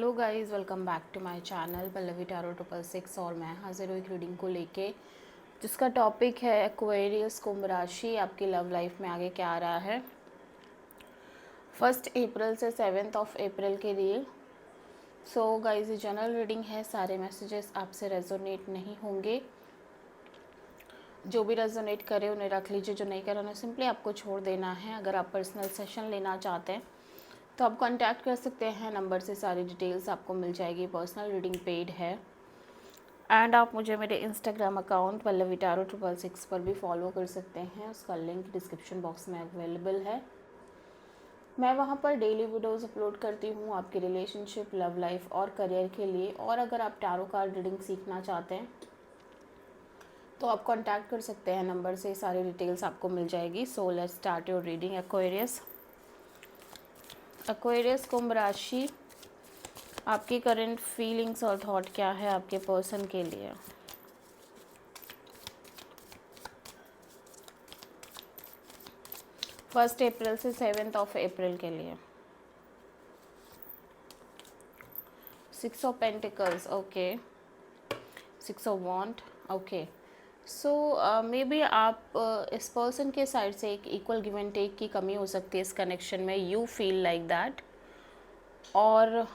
Hello guys, welcome back to my channel Pallavi tarot 666। और मैं हाजिर हूँ एक रीडिंग को लेके जिसका टॉपिक है एक्वेरियस कुंभ राशि। आपकी लव लाइफ में आगे क्या आ रहा है 1 अप्रैल से 7 अप्रैल के लिए। सो गाइस, ये जनरल रीडिंग है, सारे मैसेजेस आपसे रेजोनेट नहीं होंगे। जो भी रेजोनेट करे उन्हें रख लीजिए, जो नहीं करे उन्हें सिंपली आपको छोड़ देना है। अगर आप पर्सनल सेशन लेना चाहते हैं तो आप कांटेक्ट कर सकते हैं, नंबर से सारी डिटेल्स आपको मिल जाएगी। पर्सनल रीडिंग पेड है एंड आप मुझे मेरे इंस्टाग्राम अकाउंट पल्लवी टैरो 666 पर भी फॉलो कर सकते हैं। उसका लिंक डिस्क्रिप्शन बॉक्स में अवेलेबल है। मैं वहाँ पर डेली वीडियोस अपलोड करती हूँ आपके रिलेशनशिप, लव लाइफ और करियर के लिए। और अगर आप टैरो कार्ड रीडिंग सीखना चाहते हैं तो आप कांटेक्ट कर सकते हैं, नंबर से सारी डिटेल्स आपको मिल जाएगी। So let's start your reading. Aquarius कुंभ राशि, आपकी करंट फीलिंग्स और थॉट क्या है आपके पर्सन के लिए। 1 अप्रैल से 7 अप्रैल के लिए। 6 of pentacles, okay. 6 of wand, okay. So may be आप इस पर्सन के साइड से एक इक्वल गिव एंड टेक की कमी हो सकती है इस कनेक्शन में। You feel like that. और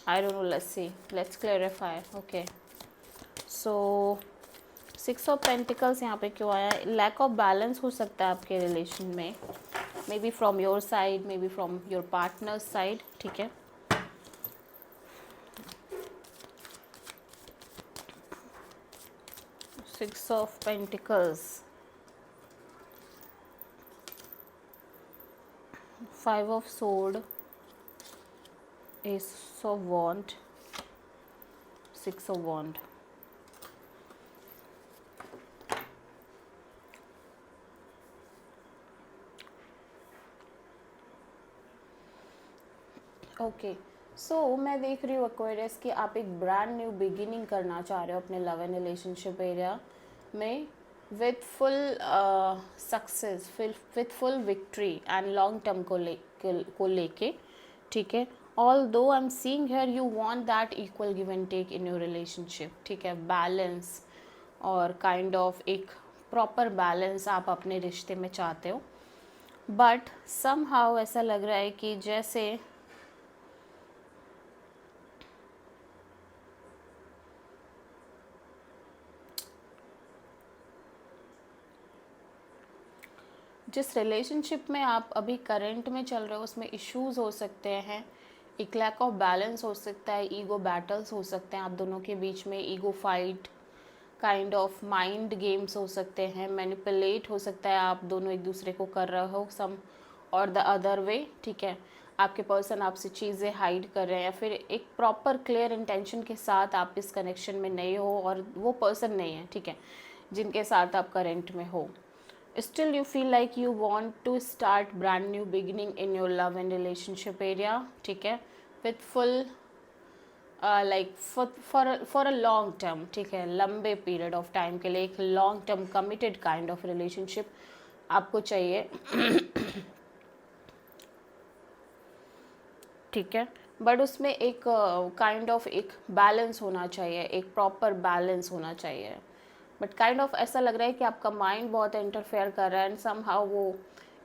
I don't know, let's see, let's clarify. Okay, so 6 of pentacles यहाँ पे क्यों आया है? लैक ऑफ बैलेंस हो सकता है आपके रिलेशन में, maybe from your side, maybe from your partner's side, ठीक है। 6 of pentacles, 5 of sword, ace of wand, 6 of wand. Okay, so मैं देख रही हूँ एक्वेरियस कि आप एक ब्रांड न्यू बिगिनिंग करना चाह रहे हो अपने लव एंड रिलेशनशिप एरिया में, with full success, with full victory and long term को लेके, ठीक है। Although I am seeing here you want that equal give and take in your relationship, ठीक है। बैलेंस और काइंड ऑफ एक proper balance आप अपने रिश्ते में चाहते हो। बट समहाउ ऐसा लग रहा है कि जैसे जिस रिलेशनशिप में आप अभी करंट में चल रहे हो उसमें इश्यूज हो सकते हैं, एक लैक ऑफ बैलेंस हो सकता है, ईगो बैटल्स हो सकते हैं आप दोनों के बीच में, ego fight, kind of mind games हो सकते हैं, मैनिपुलेट हो सकता है, आप दोनों एक दूसरे को कर रहे हो सम और द अदर वे, ठीक है। आपके पर्सन आपसे चीज़ें हाइड कर रहे हैं या फिर एक प्रॉपर क्लियर इंटेंशन के साथ आप इस कनेक्शन में नहीं हो और वो पर्सन नहीं है, ठीक है, जिनके साथ आप करेंट में हो। Still you feel like you want to start brand new beginning in your love and relationship area, ठीक है, with full like for a long term, ठीक है, लंबे पीरियड ऑफ टाइम के लिए एक long term committed kind of relationship आपको चाहिए, ठीक है। बट उसमें एक काइंड ऑफ एक बैलेंस होना चाहिए, एक प्रॉपर बैलेंस होना चाहिए। बट काइंड ऑफ ऐसा लग रहा है कि आपका माइंड बहुत इंटरफेयर कर रहा है एंड समहाउ वो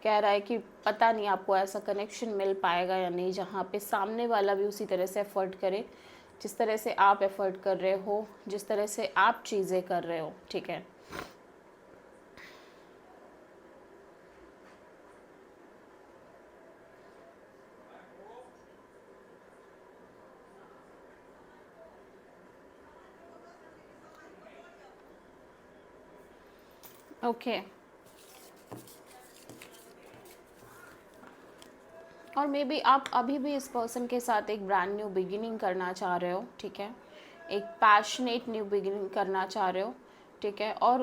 कह रहा है कि पता नहीं आपको ऐसा कनेक्शन मिल पाएगा या नहीं जहाँ पे सामने वाला भी उसी तरह से एफर्ट करे जिस तरह से आप एफर्ट कर रहे हो, जिस तरह से आप चीज़ें कर रहे हो, ठीक है। ओके, और मे बी आप अभी भी इस पर्सन के साथ एक ब्रांड न्यू बिगिनिंग करना चाह रहे हो, ठीक है, एक पैशनेट न्यू बिगिनिंग करना चाह रहे हो, ठीक है। और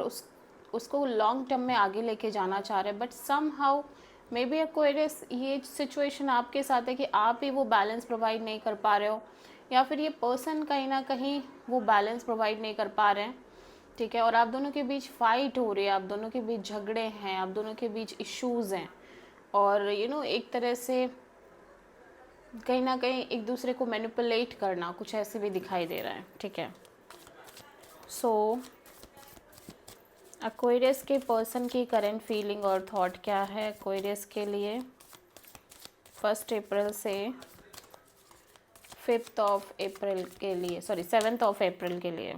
उसको लॉन्ग टर्म में आगे लेके जाना चाह रहे हैं। But somehow may be Aquarius ये सिचुएशन आपके साथ है कि आप ही वो बैलेंस प्रोवाइड नहीं कर पा रहे हो या फिर ये पर्सन कहीं ना कहीं वो बैलेंस प्रोवाइड नहीं कर पा रहे हैं, ठीक है। और आप दोनों के बीच फाइट हो रही है, आप दोनों के बीच झगड़े हैं, आप दोनों के बीच इश्यूज़ हैं, और एक तरह से कहीं ना कहीं एक दूसरे को मैनिपुलेट करना, कुछ ऐसे भी दिखाई दे रहा है, ठीक है। सो एक्वेरियस के पर्सन की करंट फीलिंग और थॉट क्या है एक्वेरियस के लिए 1 अप्रैल से 5 अप्रैल के लिए, सॉरी 7 अप्रैल के लिए।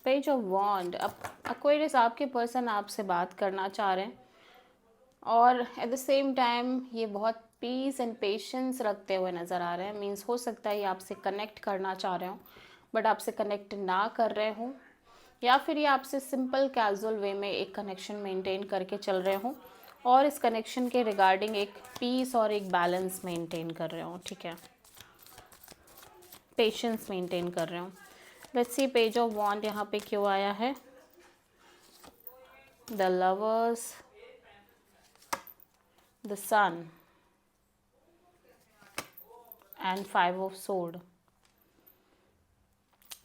पेज ऑफ वॉन्ड। अब एक्वेरियस आपके पर्सन आपसे बात करना चाह रहे हैं और एट द सेम टाइम ये बहुत पीस एंड पेशेंस रखते हुए नज़र आ रहे हैं। मीन्स हो सकता है ये आपसे कनेक्ट करना चाह रहे हो बट आपसे कनेक्ट ना कर रहे हो, या फिर ये आपसे सिंपल कैजुअल वे में एक कनेक्शन मेंटेन करके चल रहे हो और इस कनेक्शन के रिगार्डिंग एक पीस और एक बैलेंस मेंटेन कर रहे हो, ठीक है, पेशेंस मेंटेन कर रहे हो। Let's see page of wand यहाँ पे क्यों आया है। The lovers, the sun and 5 of sword.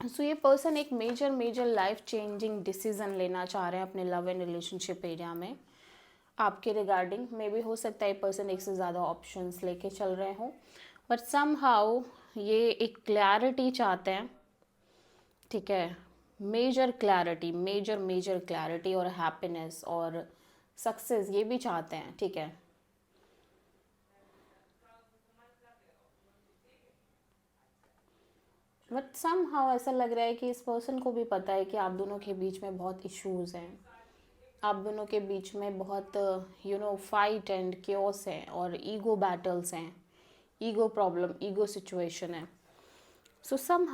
So ये पर्सन एक मेजर लाइफ चेंजिंग डिसीजन लेना चाह रहे हैं अपने लव एंड रिलेशनशिप एरिया में आपके रिगार्डिंग। मे भी हो सकता है पर्सन एक से ज़्यादा ऑप्शंस लेके चल रहे हों, बट समहाउ ये एक क्लैरिटी चाहते हैं, ठीक है, मेजर क्लैरिटी, मेजर क्लैरिटी और हैप्पीनेस और सक्सेस ये भी चाहते हैं, ठीक है। बट समहाउ ऐसा लग रहा है कि इस पर्सन को भी पता है कि आप दोनों के बीच में बहुत इश्यूज़ हैं, आप दोनों के बीच में बहुत फाइट एंड क्योस है और ईगो बैटल्स हैं, ईगो प्रॉब्लम, ईगो सिचुएशन है। सो सम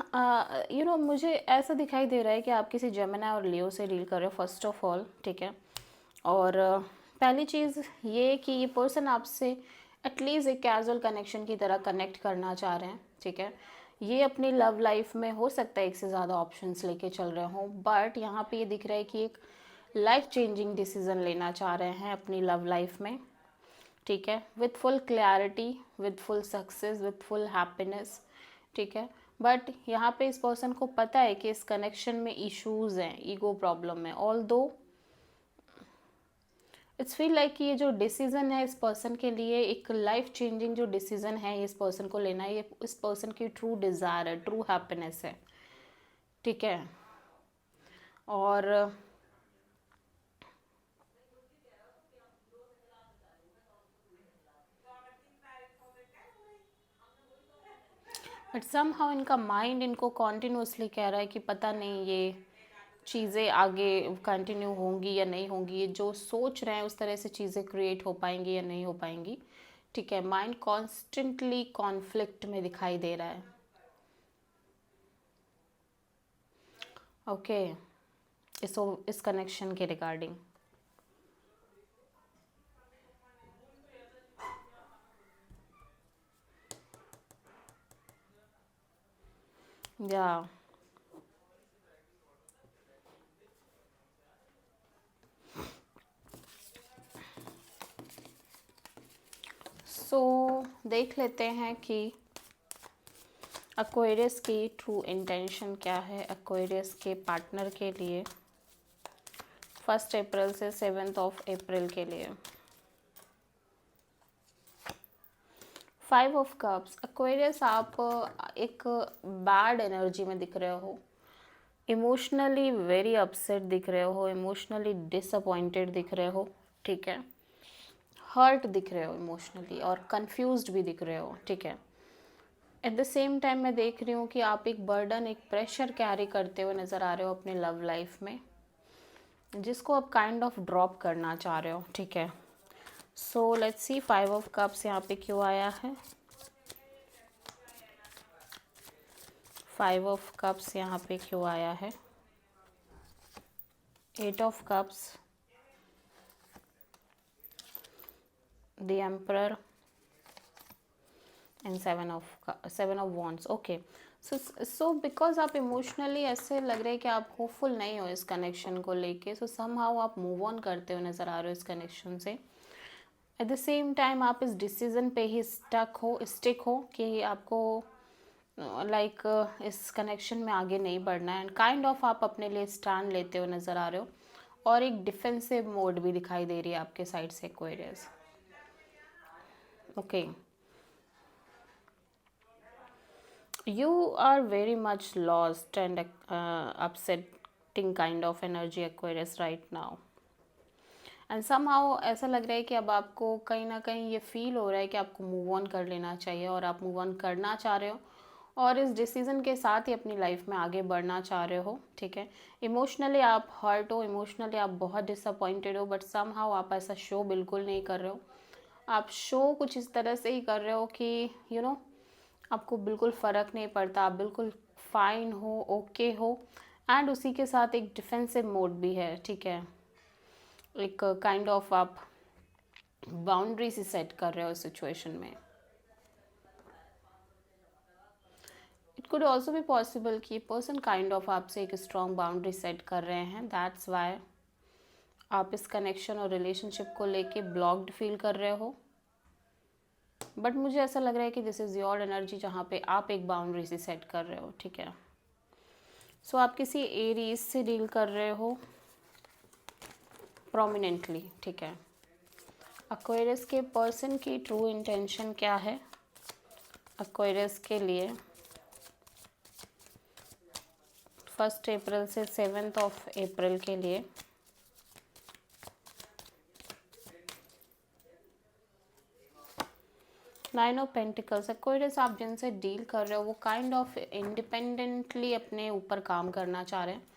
मुझे ऐसा दिखाई दे रहा है कि आप किसी जेमिनी और लियो से डील कर रहे हो फर्स्ट ऑफ ऑल, ठीक है। और पहली चीज़ ये कि ये पर्सन आपसे एटलीस्ट एक कैजुअल कनेक्शन की तरह कनेक्ट करना चाह रहे हैं, ठीक है। ये अपनी लव लाइफ में हो सकता है एक से ज़्यादा ऑप्शंस लेके चल रहे हों, बट यहाँ पे ये दिख रहा है कि एक लाइफ चेंजिंग डिसीज़न लेना चाह रहे हैं अपनी लव लाइफ में, ठीक है, with full clarity, with full success, with full happiness, ठीक है। बट यहाँ पे इस पर्सन को पता है कि इस कनेक्शन में इश्यूज़ हैं, ईगो प्रॉब्लम है, ऑल दो इट्स फील लाइक कि ये जो डिसीज़न है इस पर्सन के लिए एक लाइफ चेंजिंग जो डिसीज़न है इस पर्सन को लेना है, ये इस पर्सन की ट्रू डिज़ायर है, ट्रू हैप्पीनेस है, ठीक है। और बट समहाउ इनका माइंड इनको कॉन्टिन्यूसली कह रहा है कि पता नहीं ये चीज़ें आगे कंटिन्यू होंगी या नहीं होंगी, ये जो सोच रहे हैं उस तरह से चीज़ें क्रिएट हो पाएंगी या नहीं हो पाएंगी, ठीक है। माइंड कॉन्स्टेंटली कॉन्फ्लिक्ट में दिखाई दे रहा है, ओके, इस कनेक्शन के रिगार्डिंग। या सो देख लेते हैं कि एक्वेरियस की ट्रू इंटेंशन क्या है एक्वेरियस के पार्टनर के लिए 1 अप्रैल से 7 अप्रैल के लिए। 5 ऑफ कप्स। एक्वेरियस आप एक बैड एनर्जी में दिख रहे हो, इमोशनली वेरी अपसेट दिख रहे हो, इमोशनली डिसअपॉइंटेड दिख रहे हो, ठीक है, हर्ट दिख रहे हो इमोशनली और कंफ्यूज्ड भी दिख रहे हो, ठीक है। एट द सेम टाइम मैं देख रही हूँ कि आप एक बर्डन, एक प्रेशर कैरी करते हुए नज़र आ रहे हो अपने लव लाइफ में, जिसको आप काइंड ऑफ ड्रॉप करना चाह रहे हो, ठीक है। So let's see 5 of cups यहाँ पे क्यों आया है। 5 ऑफ कप्स यहाँ पे क्यों आया है। 8 of cups, the emperor and 7 of wands, okay. So because आप इमोशनली ऐसे लग रहे हैं कि आप होपफुल नहीं हो इस कनेक्शन को लेके, सो समहाउ आप मूव ऑन करते हुए नज़र आ रहे हो इस कनेक्शन से। एट द सेम टाइम आप इस डिसीज़न पे ही स्टिक हो कि आपको लाइक इस कनेक्शन में आगे नहीं बढ़ना है, एंड काइंड ऑफ आप अपने लिए स्टैंड लेते हुए नज़र आ रहे हो और एक डिफेंसिव मोड भी दिखाई दे रही है आपके साइड से Aquarius. Okay, you are very much lost and upsetting kind of energy Aquarius right now, and somehow ऐसा लग रहा है कि अब आपको कहीं ना कहीं ये फील हो रहा है कि आपको मूव ऑन कर लेना चाहिए, और आप मूव ऑन करना चाह रहे हो और इस डिसीज़न के साथ ही अपनी लाइफ में आगे बढ़ना चाह रहे हो। ठीक है, इमोशनली आप हर्ट हो, इमोशनली आप बहुत डिसअपॉइंटेड हो, बट समहाउ आप ऐसा शो बिल्कुल नहीं कर रहे हो। आप शो कुछ इस तरह से ही कर रहे हो कि आपको बिल्कुल फ़र्क नहीं पड़ता, आप बिल्कुल फाइन हो, ओके हो, एंड उसी के साथ एक डिफेंसिव मोड भी है। ठीक है, एक काइंड ऑफ आप बाउंड्री से सेट कर रहे हो सिचुएशन में। इट कुड ऑल्सो भी पॉसिबल कि पर्सन काइंड ऑफ आपसे एक स्ट्रॉन्ग बाउंड्री सेट कर रहे हैं, दैट्स वाई आप इस कनेक्शन और रिलेशनशिप को लेके ब्लॉक्ड फील कर रहे हो। बट मुझे ऐसा लग रहा है कि दिस इज़ योर एनर्जी जहाँ पे आप एक बाउंड्री से सेट कर रहे हो। ठीक है, सो आप किसी एरीज से डील कर रहे हो प्रोमिनेंटली। ठीक है, एक्वेरियस के पर्सन की ट्रू इंटेंशन क्या है एक्वेरियस के लिए 1 अप्रैल से 7 अप्रैल के लिए? नाइन ऑफ पेंटिकल्स, एक्वेरियस आप जिनसे डील कर रहे हो वो काइंड ऑफ इंडिपेंडेंटली अपने ऊपर काम करना चाह रहे हैं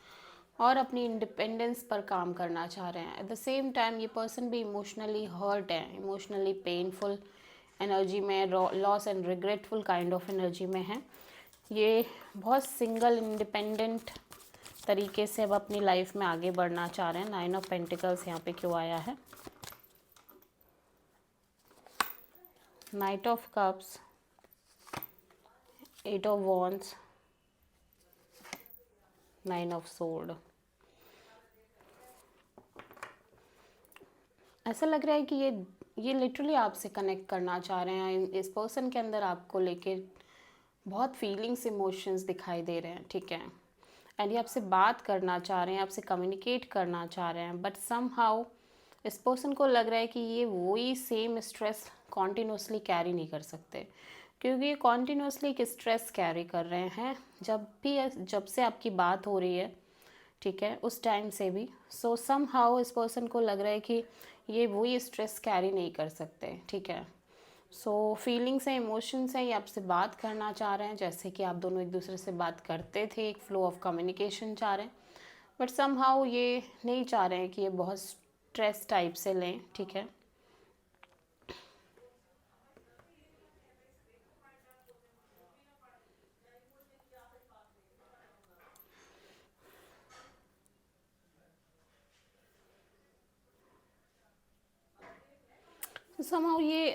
और अपनी इंडिपेंडेंस पर काम करना चाह रहे हैं। एट द सेम टाइम ये पर्सन भी इमोशनली हर्ट है, इमोशनली पेनफुल एनर्जी में, loss and regretful kind of energy में है। ये बहुत सिंगल इंडिपेंडेंट तरीके से अब अपनी लाइफ में आगे बढ़ना चाह रहे हैं। 9 ऑफ पेंटिकल्स यहाँ पे क्यों आया है? Night of cups, 8 of wands, 9 of sword. ऐसा लग रहा है कि ये लिटरली आपसे कनेक्ट करना चाह रहे हैं। इस पर्सन के अंदर आपको लेके बहुत फीलिंग्स, इमोशंस दिखाई दे रहे हैं। ठीक है, एंड ये आपसे बात करना चाह रहे हैं, आपसे कम्युनिकेट करना चाह रहे हैं, बट समहाउ इस पर्सन को लग रहा है कि ये वही सेम स्ट्रेस कॉन्टिन्यूसली कैरी नहीं कर सकते, क्योंकि ये कॉन्टिन्यूसली एक स्ट्रेस कैरी कर रहे हैं जब से आपकी बात हो रही है। ठीक है, उस टाइम से भी। सो समहाउ इस पर्सन को लग रहा है कि ये वही स्ट्रेस कैरी नहीं कर सकते। ठीक है, सो फीलिंग्स हैं, इमोशंस हैं, ये आपसे बात करना चाह रहे हैं जैसे कि आप दोनों एक दूसरे से बात करते थे, एक फ्लो ऑफ कम्युनिकेशन चाह रहे हैं, बट समहाउ ये नहीं चाह रहे हैं कि ये बहुत स्ट्रेस टाइप से लें। ठीक है, समहाउ ये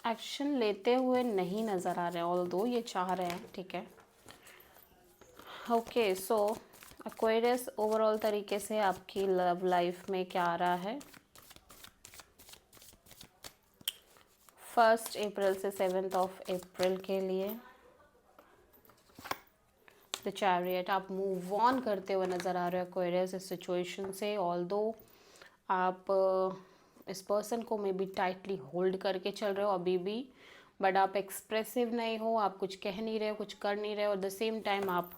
एक्शन लेते हुए नहीं नज़र आ रहे हैं, ऑल्दो ये चाह रहे हैं। ठीक है, ओके, सो एक्वेरियस ओवरऑल तरीके से आपकी लव लाइफ में क्या आ रहा है 1 अप्रैल से 7 अप्रैल के लिए? द चैरियट, आप मूव ऑन करते हुए नज़र आ रहे हो एक्वेरियस इस सिचुएशन से। ऑल्दो आप इस पर्सन को मे बी टाइटली होल्ड करके चल रहे हो अभी भी, बट आप एक्सप्रेसिव नहीं हो, आप कुछ कह नहीं रहे हो, कुछ कर नहीं रहे हो। एट द सेम टाइम आप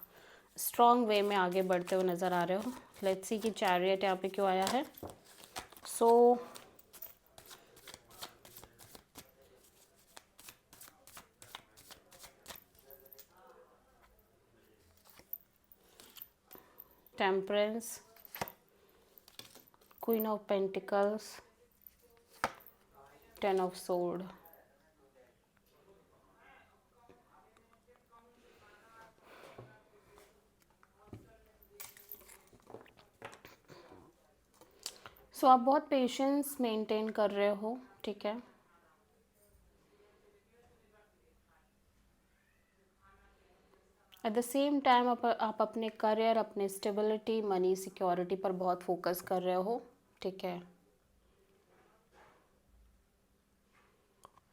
स्ट्रॉन्ग वे में आगे बढ़ते हुए नज़र आ रहे हो। लेट्स सी कि चैरियट यहाँ पे क्यों आया है। So temperance, queen of pentacles, 10 of sword. So आप बहुत पेशेंस मेंटेन कर रहे हो। ठीक है, एट द सेम टाइम आप अपने करियर, अपने स्टेबिलिटी, मनी, सिक्योरिटी पर बहुत फोकस कर रहे हो। ठीक है,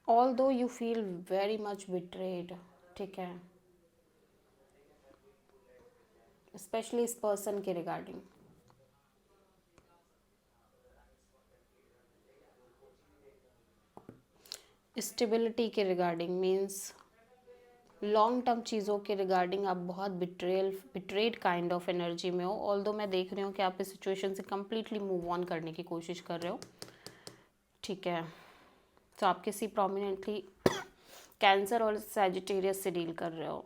ऑल दो you feel very much betrayed. ठीक है, स्पेशली इस पर्सन के रिगार्डिंग। स्टेबिलिटी के रिगार्डिंग मीन्स लॉन्ग टर्म चीज़ों के रिगार्डिंग आप बहुत बिट्रेड काइंड ऑफ एनर्जी में हो। ऑल्दो मैं देख रही हूँ कि आप इस सिचुएशन से कम्प्लीटली मूव ऑन करने की कोशिश कर रहे हो, ठीक है। तो आप किसी प्रोमिनेंटली कैंसर और सैजिटेरियस से डील कर रहे हो।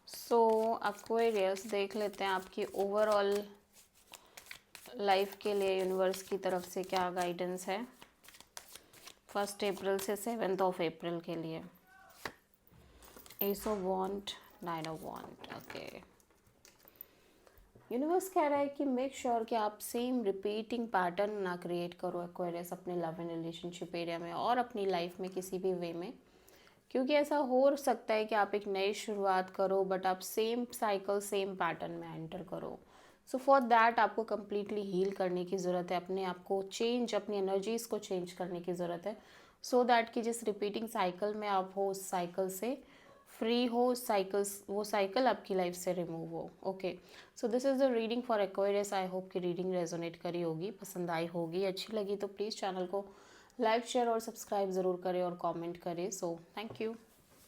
सो एक्वेरियस देख लेते हैं आपकी ओवरऑल लाइफ के लिए यूनिवर्स की तरफ से क्या गाइडेंस है 1 अप्रैल से 7 अप्रैल के लिए। Ace of wand, 9 of wand, okay. Universe कह रहा है कि मेक श्योर कि आप सेम रिपीटिंग पैटर्न ना क्रिएट करो एक्वेरियस अपने लव एंड रिलेशनशिप एरिया में और अपनी लाइफ में किसी भी वे में, क्योंकि ऐसा हो सकता है कि आप एक नई शुरुआत करो बट आप सेम साइकिल सेम पैटर्न में एंटर करो। सो फॉर दैट आपको कम्प्लीटली हील करने की ज़रूरत है, अपने आप को चेंज, अपनी एनर्जीज़ को चेंज करने की ज़रूरत है, सो दैट कि जिस रिपीटिंग साइकिल में आप हो उस साइकिल से फ्री हो, वो साइकिल आपकी लाइफ से रिमूव हो। Okay, so this is the reading for Aquarius. I hope कि रीडिंग रेजोनेट करी होगी, पसंद आई होगी, अच्छी लगी तो प्लीज़ चैनल को लाइक शेयर और सब्सक्राइब ज़रूर करें और कमेंट करें। So thank you.